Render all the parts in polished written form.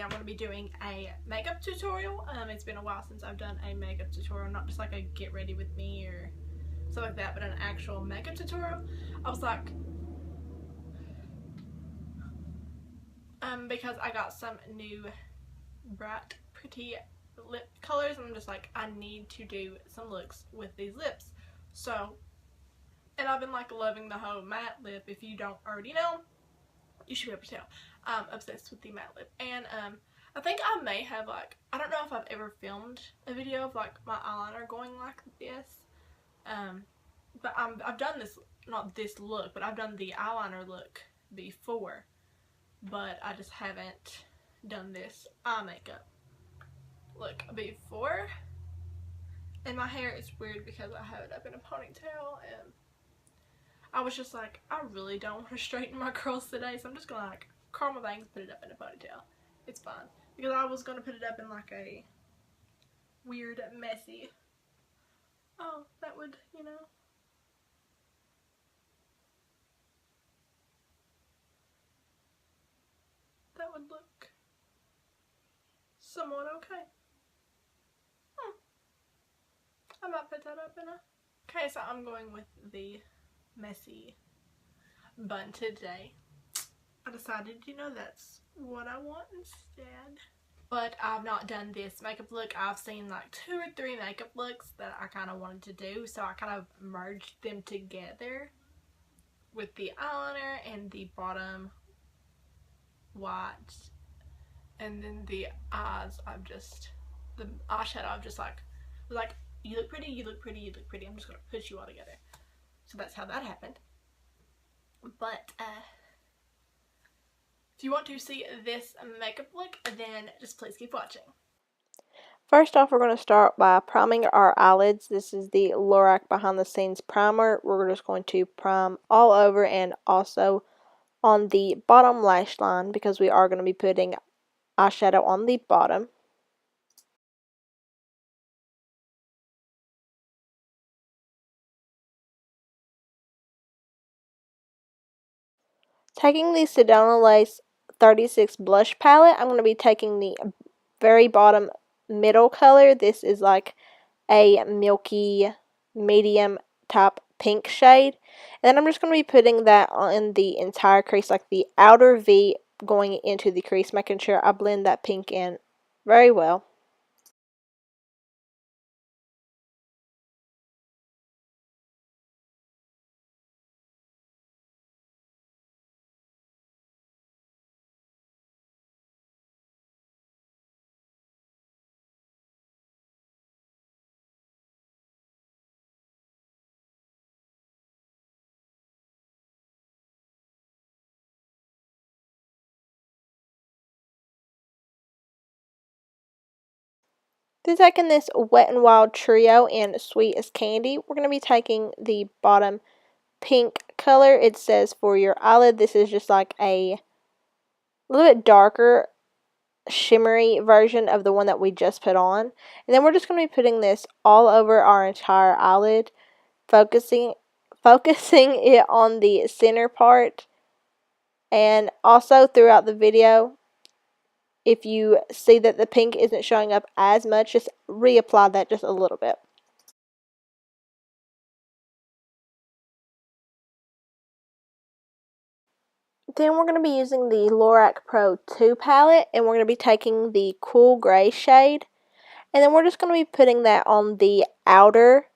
I'm going to be doing a makeup tutorial. It's been a while since I've done a makeup tutorial, not just like a get ready with me or stuff like that, but an actual makeup tutorial. I was like, because I got some new bright, pretty lip colors, and I'm just like, I need to do some looks with these lips. So, and I've been like loving the whole matte lip. If you don't already know, you should be able to tell. I'm obsessed with the matte lip. And I think I may have, like, I don't know if I've ever filmed a video of like my eyeliner going like this. But I've done this, not this look, but I've done the eyeliner look before. But I just haven't done this eye makeup look before. And my hair is weird because I have it up in a ponytail, and I was just like, I really don't want to straighten my curls today, so I'm just gonna like curl my bangs, put it up in a ponytail. It's fine. Because I was gonna put it up in like a weird, messy, oh, that would, you know, that would look somewhat okay. I might put that up in a... Okay, so I'm going with the messy bun today. I decided, you know, that's what I want instead. But I've not done this makeup look. I've seen like 2 or 3 makeup looks that I kind of wanted to do, so I kind of merged them together with the eyeliner and the bottom white, and then the eyes. The eyeshadow, I've just like, you look pretty, you look pretty, you look pretty. I'm just gonna put you all together. So that's how that happened. But if you want to see this makeup look, then just please keep watching. First off, we're going to start by priming our eyelids. This is the Lorac Behind the Scenes Primer. We're just going to prime all over and also on the bottom lash line because we are going to be putting eyeshadow on the bottom. Taking the Sedona Lace 36 blush palette, I'm going to be taking the very bottom middle color. This is like a milky medium type pink shade. And then I'm just going to be putting that on the entire crease, like the outer V going into the crease, making sure I blend that pink in very well. Then taking this Wet n Wild Trio in Sweet as Candy, we're going to be taking the bottom pink color. It says for your eyelid. This is just like a little bit darker shimmery version of the one that we just put on. And then we're just going to be putting this all over our entire eyelid, focusing it on the center part. And also throughout the video, if you see that the pink isn't showing up as much, just reapply that just a little bit. Then we're going to be using the Lorac Pro 2 palette, and we're going to be taking the cool gray shade. And then we're just going to be putting that on the outer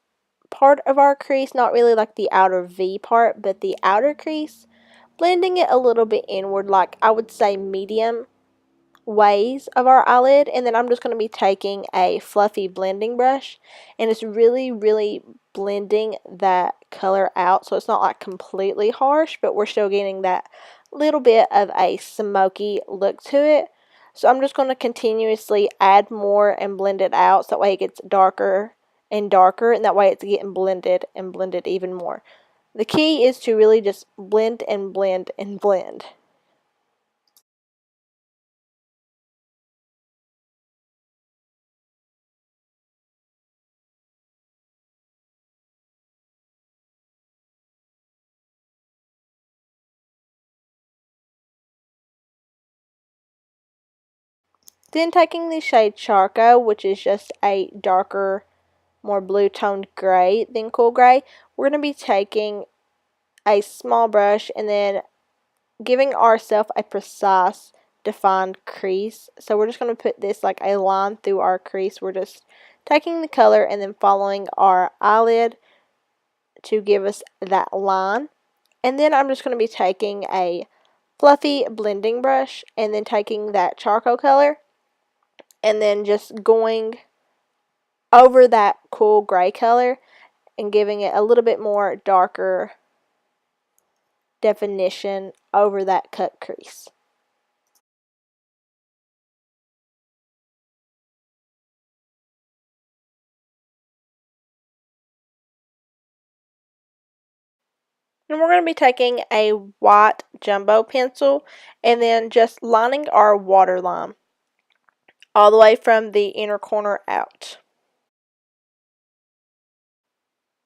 part of our crease, not really like the outer V part, but the outer crease, blending it a little bit inward, like I would say medium ways of our eyelid. And then I'm just going to be taking a fluffy blending brush, and it's really blending that color out, so it's not like completely harsh, but we're still getting that little bit of a smoky look to it. So I'm just going to continuously add more and blend it out, so that way it gets darker and darker, and that way it's getting blended and blended even more. The key is to really just blend and blend and blend. Then taking the shade Charcoal, which is just a darker, more blue toned gray than cool gray, we're going to be taking a small brush and then giving ourselves a precise defined crease. So we're just going to put this like a line through our crease. We're just taking the color and then following our eyelid to give us that line. And then I'm just going to be taking a fluffy blending brush and then taking that charcoal color and then just going over that cool gray color and giving it a little bit more darker definition over that cut crease. And we're going to be taking a white jumbo pencil and then just lining our waterline all the way from the inner corner out.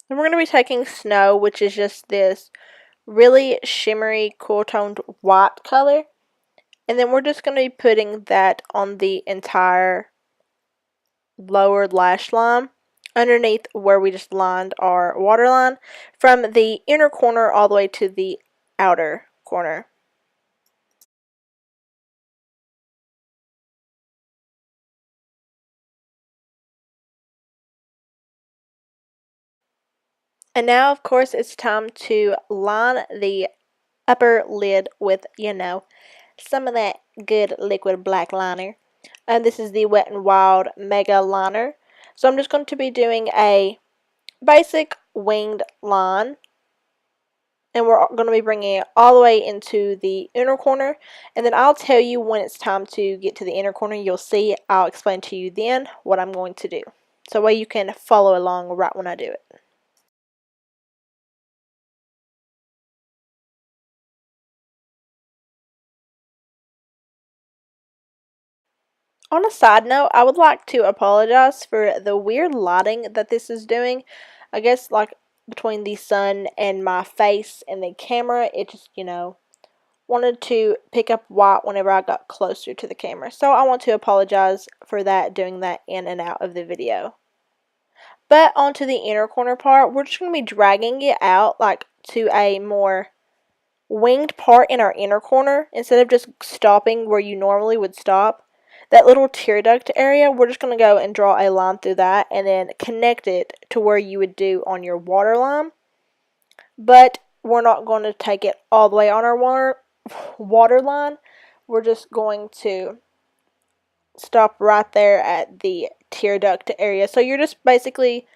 And we're going to be taking Snow, which is just this really shimmery, cool toned white color. And then we're just going to be putting that on the entire lower lash line underneath where we just lined our waterline from the inner corner all the way to the outer corner. And now, of course, it's time to line the upper lid with, some of that good liquid black liner. And this is the Wet n Wild Mega Liner. So I'm just going to be doing a basic winged line. And we're going to be bringing it all the way into the inner corner. And then I'll tell you when it's time to get to the inner corner. You'll see, I'll explain to you then what I'm going to do. So that way you can follow along right when I do it. On a side note, I would like to apologize for the weird lighting that this is doing. I guess like between the sun and my face and the camera, it just, wanted to pick up white whenever I got closer to the camera. So I want to apologize for that, doing that in and out of the video. But onto the inner corner part, we're just going to be dragging it out like to a more winged part in our inner corner instead of just stopping where you normally would stop. That little tear duct area, we're just going to go and draw a line through that and then connect it to where you would do on your waterline. But we're not going to take it all the way on our waterline. We're just going to stop right there at the tear duct area. So you're just basically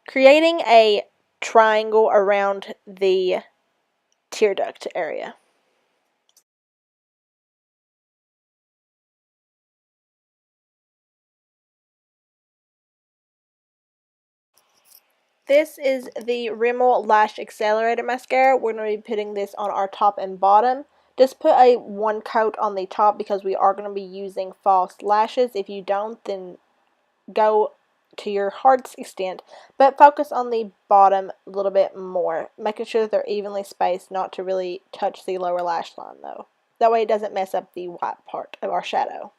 creating a triangle around the tear duct area. This is the Rimmel Lash Accelerator Mascara. We're going to be putting this on our top and bottom. Just put a one coat on the top because we are going to be using false lashes. If you don't, then go to your heart's extent. But focus on the bottom a little bit more. Making sure that they're evenly spaced, not to really touch the lower lash line though. That way it doesn't mess up the white part of our shadow.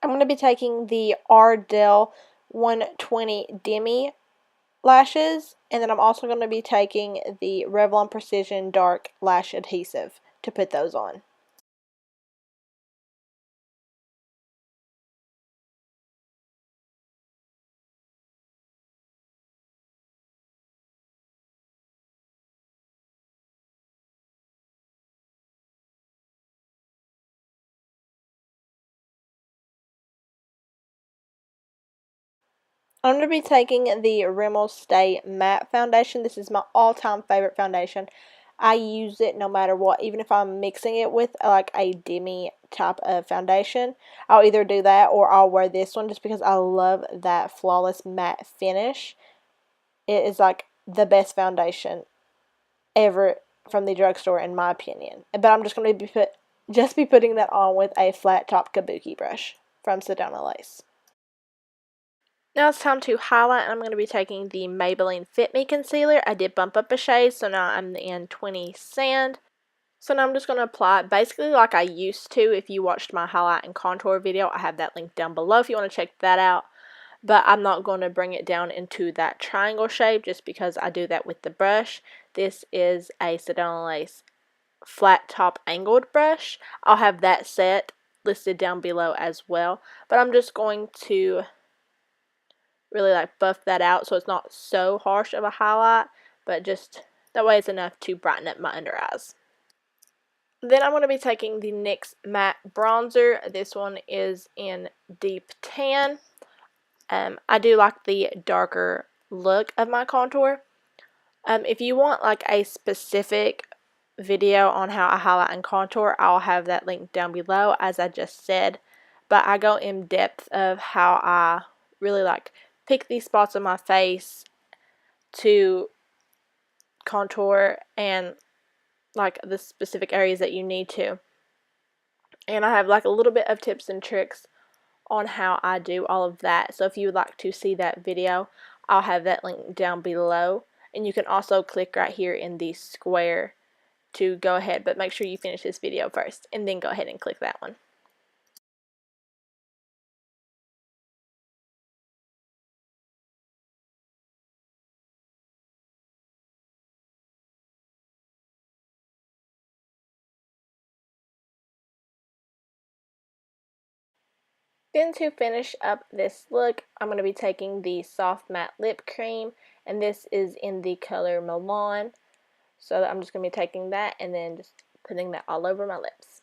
I'm going to be taking the Ardell 120 Demi lashes, and then I'm also going to be taking the Revlon Precision Dark Lash Adhesive to put those on. I'm going to be taking the Rimmel Stay Matte Foundation. This is my all-time favorite foundation. I use it no matter what, even if I'm mixing it with like a demi type of foundation. I'll either do that or I'll wear this one just because I love that flawless matte finish. It is like the best foundation ever from the drugstore in my opinion. But I'm just going to be putting that on with a flat top kabuki brush from Sedona Lace. Now it's time to highlight, and I'm going to be taking the Maybelline Fit Me Concealer. I did bump up a shade, so now I'm in 20 Sand. So now I'm just going to apply it basically like I used to. If you watched my highlight and contour video, I have that link down below if you want to check that out. But I'm not going to bring it down into that triangle shape just because I do that with the brush. This is a Sedona Lace flat top angled brush. I'll have that set listed down below as well. But I'm just going to really like buff that out so it's not so harsh of a highlight, but just that way it's enough to brighten up my under eyes. Then I'm going to be taking the NYX Matte Bronzer. This one is in Deep Tan. I do like the darker look of my contour. If you want like a specific video on how I highlight and contour, I'll have that link down below as I just said. But I go in depth of how I really like pick these spots on my face to contour and like the specific areas that you need to. And I have like a little bit of tips and tricks on how I do all of that. So if you would like to see that video, I'll have that link down below. And you can also click right here in the square to go ahead, but make sure you finish this video first and then go ahead and click that one. Then to finish up this look, I'm going to be taking the Soft Matte Lip Cream, and this is in the color Milan. So I'm just going to be taking that and then just putting that all over my lips.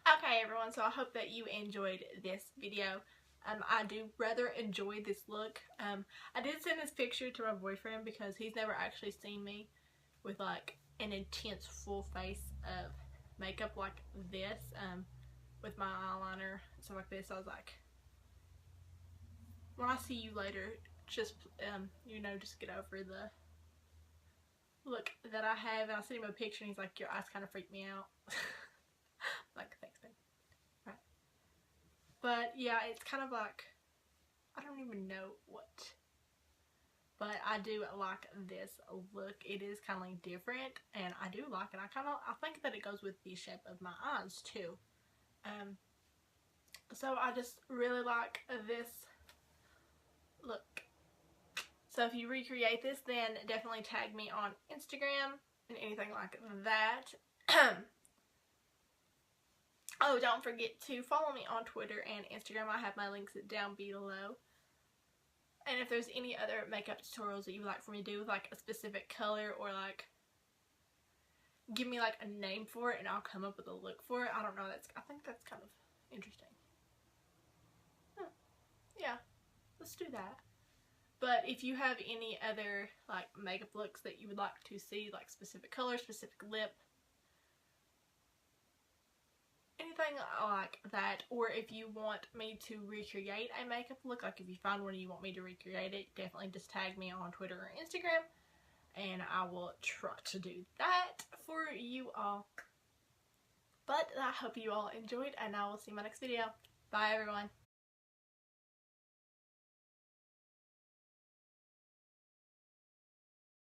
Okay everyone, so I hope that you enjoyed this video. I do rather enjoy this look. I did send this picture to my boyfriend because he's never actually seen me with like an intense full face of makeup like this, with my eyeliner and stuff like this. I was like, when I see you later, just you know, just get over the look that I have. And I sent him a picture and he's like, your eyes kind of freak me out. Like, thanks babe. Right. But yeah, it's kind of like, I don't even know what, but I do like this look. It is kind of like different and I do like it. I think that it goes with the shape of my eyes too. So I just really like this look. So if you recreate this, then definitely tag me on Instagram and anything like that. Oh, don't forget to follow me on Twitter and Instagram. I have my links down below. And if there's any other makeup tutorials that you would like for me to do with like a specific color, or like give me like a name for it and I'll come up with a look for it. I don't know, I think that's kind of interesting. Yeah, let's do that. But if you have any other like makeup looks that you would like to see, like specific color, specific lip, anything like that, or if you want me to recreate a makeup look, like if you find one and you want me to recreate it, definitely just tag me on Twitter or Instagram and I will try to do that for you all. But I hope you all enjoyed and I will see you in my next video. Bye everyone.